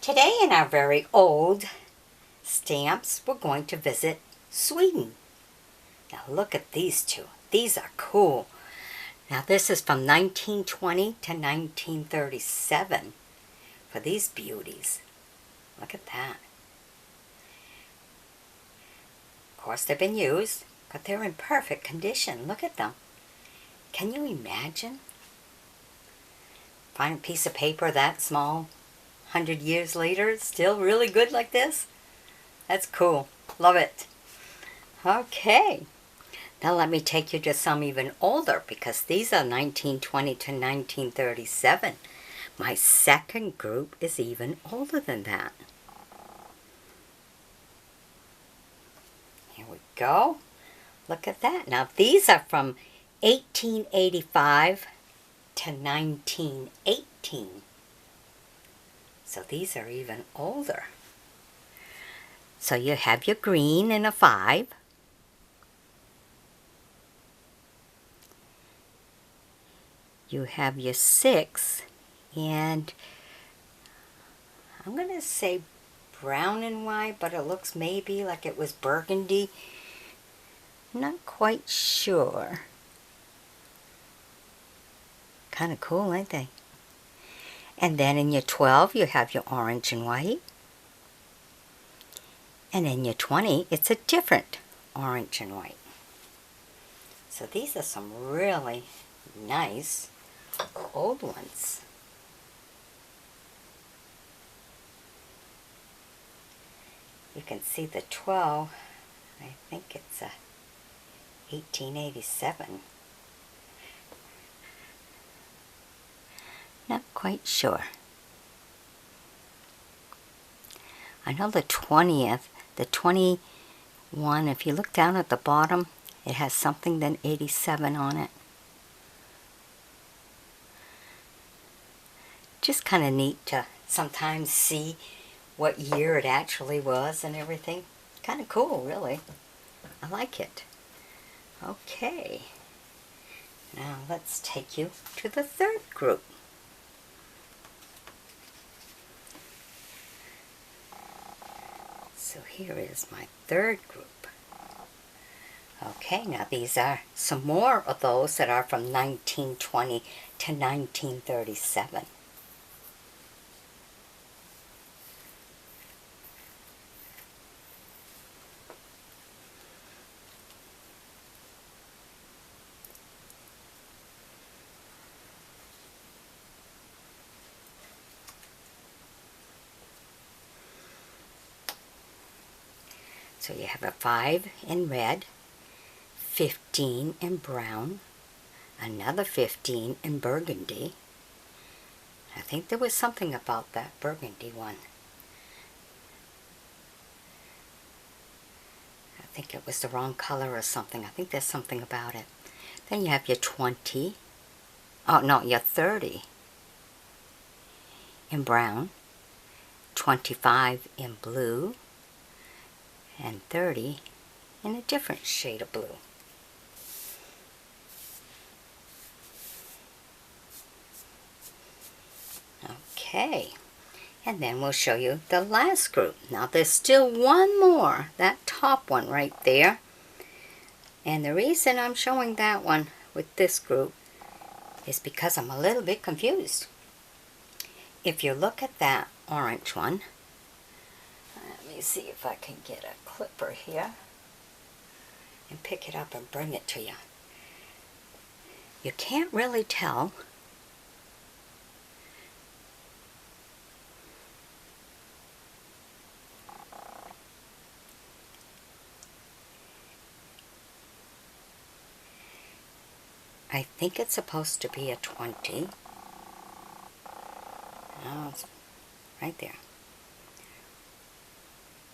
Today in our very old stamps, we're going to visit Sweden. Now look at these two. These are cool. Now this is from 1920 to 1937 for these beauties. Look at that. Of course they've been used, but they're in perfect condition. Look at them. Can you imagine? Find a piece of paper that small, 100 years later, it's still really good like this? That's cool. Love it. Okay. Now let me take you to some even older, because these are 1920 to 1937. My second group is even older than that. Here we go. Look at that. Now these are from 1885 to 1918. So these are even older. So you have your green in a 5. You have your 6, and I'm going to say brown and white, but it looks maybe like it was burgundy. Not quite sure. Kind of cool, ain't they? And then in your 12, you have your orange and white. And in your 20, it's a different orange and white. So these are some really nice old ones. You can see the 12, I think it's a 1887. Not quite sure. I know the 20th, the 21, if you look down at the bottom, it has something then 87 on it. Just kind of neat to sometimes see what year it actually was and everything. Kind of cool, really. I like it. Okay. Now let's take you to the third group. So here is my third group. Okay, now these are some more of those that are from 1920 to 1937. So you have a 5 in red, 15 in brown, another 15 in burgundy. I think there was something about that burgundy one. I think it was the wrong color or something. I think there's something about it. Then you have your 20. Oh, no, your 30 in brown, 25 in blue, and 30 in a different shade of blue. Okay, and then we'll show you the last group. Now there's still one more, that top one right there. And the reason I'm showing that one with this group is because I'm a little bit confused. If you look at that orange one, let me see if I can get a clipper here and pick it up and bring it to you. You can't really tell I think it's supposed to be a 20. Oh, it's right there.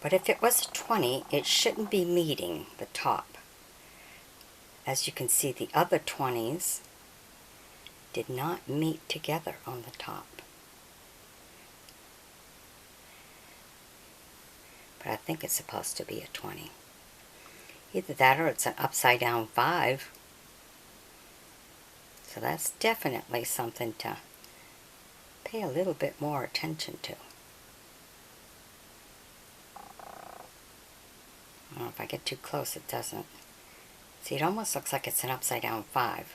But if it was a 20, it shouldn't be meeting the top. As you can see, the other 20s did not meet together on the top. But I think it's supposed to be a 20. Either that or it's an upside down 5. So that's definitely something to pay a little bit more attention to. Well, if I get too close, it doesn't. See, it almost looks like it's an upside down 5.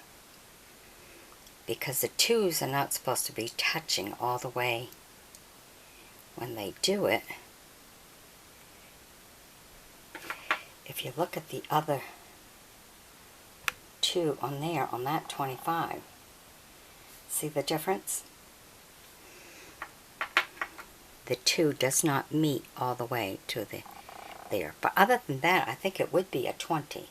Because the 2s are not supposed to be touching all the way when they do it. If you look at the other 2 on there, on that 25, see the difference? The 2 does not meet all the way to there. But other than that, I think it would be a 20.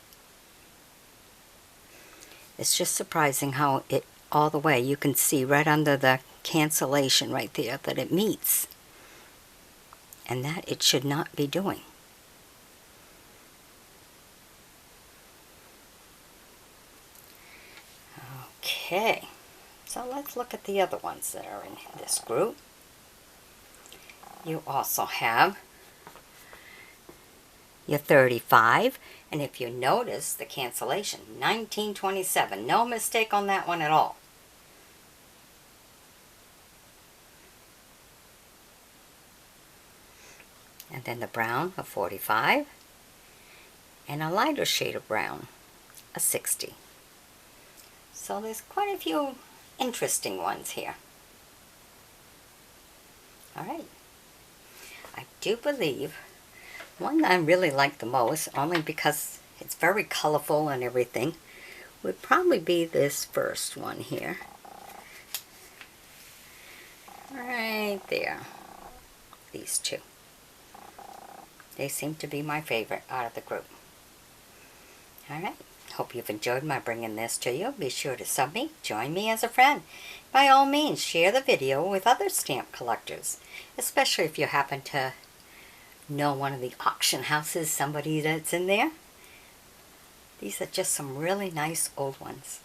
It's just surprising how it all the way, you can see right under the cancellation right there that it meets. And that it should not be doing. Okay, so let's look at the other ones that are in this group. You also have your 35, and if you notice the cancellation, 1927, no mistake on that one at all. And then the brown, a 45, and a lighter shade of brown, a 60. So there's quite a few interesting ones here. Alright. I do believe one that I really like the most, only because it's very colorful and everything, would probably be this first one here. Right there. These 2. They seem to be my favorite out of the group. Alright. Hope you've enjoyed my bringing this to you. Be sure to sub me, join me as a friend. By all means, share the video with other stamp collectors, especially if you happen to know one of the auction houses, somebody that's in there. These are just some really nice old ones.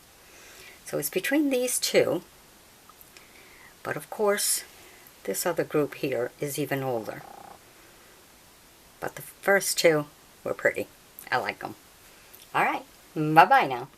So it's between these 2, but of course this other group here is even older. But the first 2 were pretty. I like them. Alright. Bye-bye now.